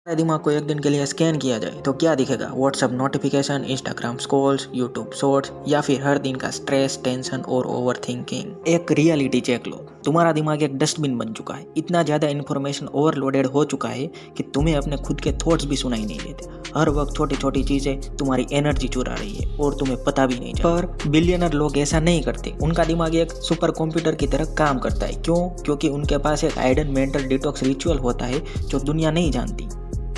दिमाग को एक दिन के लिए स्कैन किया जाए तो क्या दिखेगा? WhatsApp notification, Instagram Scrolls, YouTube shorts या फिर हर दिन का स्ट्रेस, टेंशन और ओवर थिंकिंग। एक रियलिटी चेक लो, तुम्हारा दिमाग एक डस्टबिन बन चुका है। इतना ज्यादा इन्फॉर्मेशन ओवरलोडेड हो चुका है कि तुम्हें अपने खुद के थॉट्स भी सुनाई नहीं देते। हर वक्त छोटी छोटी चीजें तुम्हारी एनर्जी चुरा रही है और तुम्हें पता भी नहीं चलता। पर बिलियनर लोग ऐसा नहीं करते। उनका दिमाग एक सुपर कंप्यूटर की तरह काम करता है। क्यों? क्योंकि उनके पास एक हाइडन मेंटल डिटॉक्स रिचुअल होता है जो दुनिया नहीं जानती।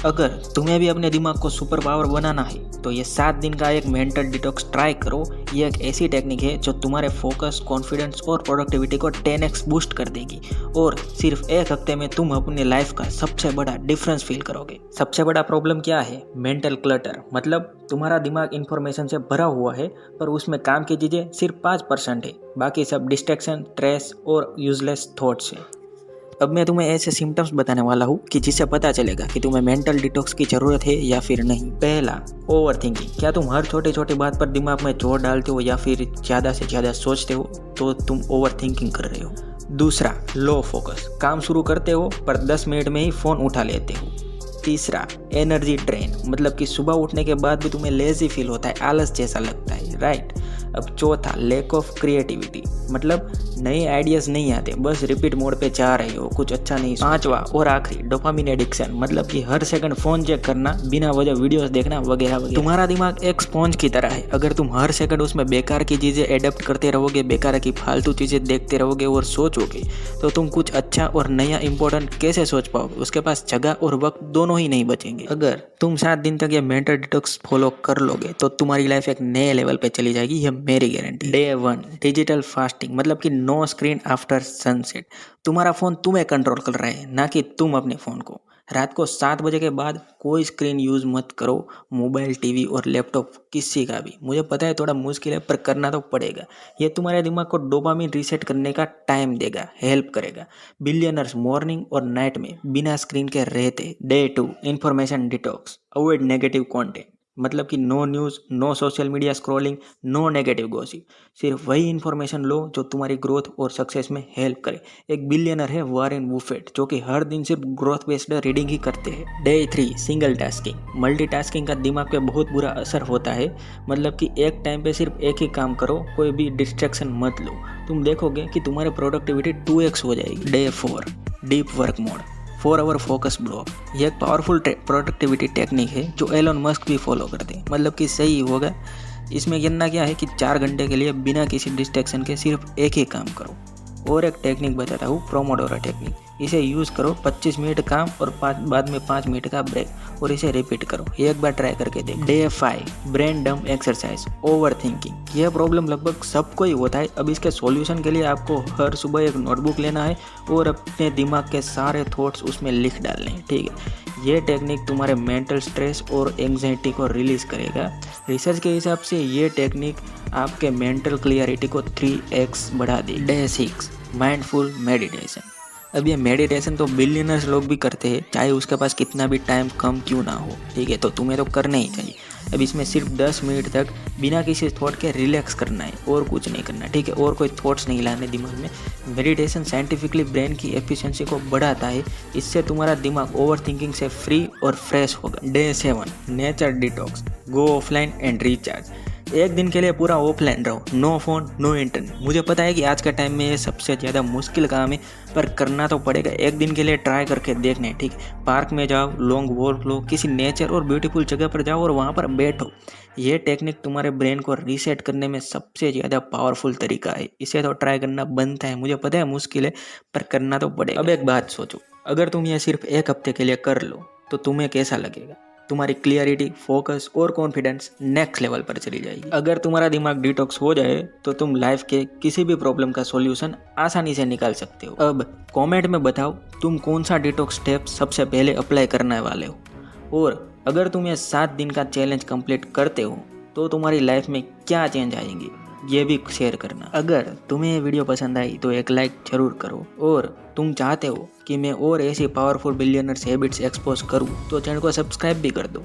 अगर तुम्हें भी अपने दिमाग को सुपर पावर बनाना है तो ये 7 दिन का एक मेंटल डिटॉक्स ट्राई करो। ये एक ऐसी टेक्निक है जो तुम्हारे फोकस, कॉन्फिडेंस और प्रोडक्टिविटी को 10x बूस्ट कर देगी और सिर्फ एक हफ्ते में तुम अपनी लाइफ का सबसे बड़ा डिफरेंस फील करोगे। सबसे बड़ा प्रॉब्लम क्या है? मेंटल क्लटर, मतलब तुम्हारा दिमाग इंफॉर्मेशन से भरा हुआ है पर उसमें काम की चीज़ें सिर्फ 5% है। बाकी सब डिस्ट्रैक्शन, स्ट्रेस और यूजलेस थॉट्स है। अब मैं तुम्हें ऐसे सिम्टम्स बताने वाला हूँ कि जिससे पता चलेगा कि तुम्हें मेंटल डिटॉक्स की जरूरत है या फिर नहीं। पहला, ओवर थिंकिंग। क्या तुम हर छोटी छोटी बात पर दिमाग में जोर डालते हो या फिर ज़्यादा से ज़्यादा सोचते हो तो तुम ओवर थिंकिंग कर रहे हो। दूसरा, लो फोकस। काम शुरू करते हो पर 10 मिनट में ही फ़ोन उठा लेते हो। तीसरा, एनर्जी ड्रेन, मतलब कि सुबह उठने के बाद भी तुम्हें लेजी फील होता है, आलस जैसा लगता है, राइट। अब चौथा, लैक ऑफ क्रिएटिविटी, मतलब नए आइडियाज नहीं आते, बस रिपीट मोड पे जा रहे हो, कुछ अच्छा नहीं। पांचवा और आखिरी, डोपामिन एडिक्शन, मतलब कि हर सेकंड फोन चेक करना, बिना वजह वीडियोस देखना वगैरह वगैरह। तुम्हारा दिमाग एक स्पॉन्ज की तरह है। अगर तुम हर सेकंड उसमें बेकार की चीजें एडेप्ट करते रहोगे, बेकार की फालतू चीजें देखते रहोगे और सोचोगे तो तुम कुछ अच्छा और नया इंपॉर्टेंट कैसे सोच पाओगे? उसके पास जगह और वक्त दोनों ही नहीं बचेंगे। अगर तुम 7 दिन तक ये मेंटल डिटॉक्स फॉलो कर लोगे तो तुम्हारी लाइफ एक नए लेवल पे चली जाएगी, ये मेरी गारंटी। डे 1, डिजिटल फास्टिंग, मतलब कि नो स्क्रीन आफ्टर सनसेट। तुम्हारा फोन तुम्हें कंट्रोल कर रहा है, ना कि तुम अपने फोन को। रात को 7 बजे के बाद कोई स्क्रीन यूज मत करो। मोबाइल, टीवी और लैपटॉप किसी का भी। मुझे पता है थोड़ा मुश्किल है पर करना तो पड़ेगा। ये तुम्हारे दिमाग को डोपामिन रीसेट करने का टाइम देगा, हेल्प करेगा। बिलियनर्स मॉर्निंग और नाइट में बिना स्क्रीन के रहते। Day 2, information detox. Avoid negative content, मतलब कि no news, no social media scrolling, no negative gossip. सिर्फ वही इन्फॉर्मेशन लो जो तुम्हारी ग्रोथ और सक्सेस में हेल्प करे। एक बिलियनर है वॉरेन बुफेट, जो कि हर दिन सिर्फ ग्रोथ बेस्ड रीडिंग ही करते हैं। Day 3, single tasking. मल्टीटास्किंग का दिमाग पे बहुत बुरा असर होता है, मतलब कि एक टाइम पे सिर्फ एक ही काम करो, कोई भी डिस्ट्रैक्शन मत लो। तुम देखोगे कि तुम्हारी प्रोडक्टिविटी 2x हो जाएगी। Day 4, deep work mode, 4 hour focus block. यह एक पावरफुल प्रोडक्टिविटी टेक्निक है जो एलन मस्क भी फॉलो करते हैं, मतलब कि सही होगा। इसमें करना क्या है कि 4 घंटे के लिए बिना किसी डिस्ट्रैक्शन के सिर्फ एक ही काम करो। और एक टेक्निक बताता हूँ, प्रोमोडोरो टेक्निक। इसे यूज़ करो, 25 मिनट काम और बाद में 5 मिनट का ब्रेक, और इसे रिपीट करो। एक बार ट्राई करके देखो। Day 5, brain dump exercise, over thinking. यह प्रॉब्लम लगभग सबको ही होता है। अब इसके सॉल्यूशन के लिए आपको हर सुबह एक नोटबुक लेना है और अपने दिमाग के सारे थॉट्स उसमें लिख डालने हैं, ठीक है। ये टेक्निक तुम्हारे मेंटल स्ट्रेस और एंग्जाइटी को रिलीज करेगा। रिसर्च के हिसाब से ये टेक्निक आपके मेंटल क्लियरिटी को 3x बढ़ा देगी। Day 6, mindful meditation. अब ये मेडिटेशन तो बिलियनर्स लोग भी करते हैं, चाहे उसके पास कितना भी टाइम कम क्यों ना हो, ठीक है। तो तुम्हें तो करना ही चाहिए। अब इसमें सिर्फ 10 मिनट तक बिना किसी थॉट के रिलैक्स करना है और कुछ नहीं करना, ठीक है। और कोई थॉट्स नहीं लाने दिमाग में। मेडिटेशन साइंटिफिकली ब्रेन की एफिशिएंसी को बढ़ाता है। इससे तुम्हारा दिमाग ओवर थिंकिंग से फ्री और फ्रेश होगा। Day 7, nature detox, go offline and recharge. एक दिन के लिए पूरा ऑफलाइन रहो, नो फोन, नो इंटरनेट। मुझे पता है कि आज के टाइम में ये सबसे ज़्यादा मुश्किल काम है, पर करना तो पड़ेगा। एक दिन के लिए ट्राई करके देखना है, ठीक है। पार्क में जाओ, लॉन्ग वॉक लो, किसी नेचर और ब्यूटीफुल जगह पर जाओ और वहाँ पर बैठो। ये टेक्निक तुम्हारे ब्रेन को रीसेट करने में सबसे ज़्यादा पावरफुल तरीका है। इसे तो ट्राई करना बनता है। मुझे पता है मुश्किल है, पर करना तो पड़ेगा। अब एक बात सोचो, अगर तुम ये सिर्फ एक हफ्ते के लिए कर लो तो तुम्हें कैसा लगेगा? तुम्हारी क्लियरिटी, फोकस और कॉन्फिडेंस नेक्स्ट लेवल पर चली जाएगी। अगर तुम्हारा दिमाग डिटॉक्स हो जाए तो तुम लाइफ के किसी भी प्रॉब्लम का सॉल्यूशन आसानी से निकाल सकते हो। अब कमेंट में बताओ तुम कौन सा डिटॉक्स स्टेप सबसे पहले अप्लाई करने वाले हो, और अगर तुम ये 7 दिन का चैलेंज कंप्लीट करते हो तो तुम्हारी लाइफ में क्या चेंज आएंगे, ये भी शेयर करना। अगर तुम्हें ये वीडियो पसंद आई तो एक लाइक जरूर करो, और तुम चाहते हो कि मैं और ऐसी पावरफुल बिलियनर्स हैबिट्स एक्सपोज करूं तो चैनल को सब्सक्राइब भी कर दो।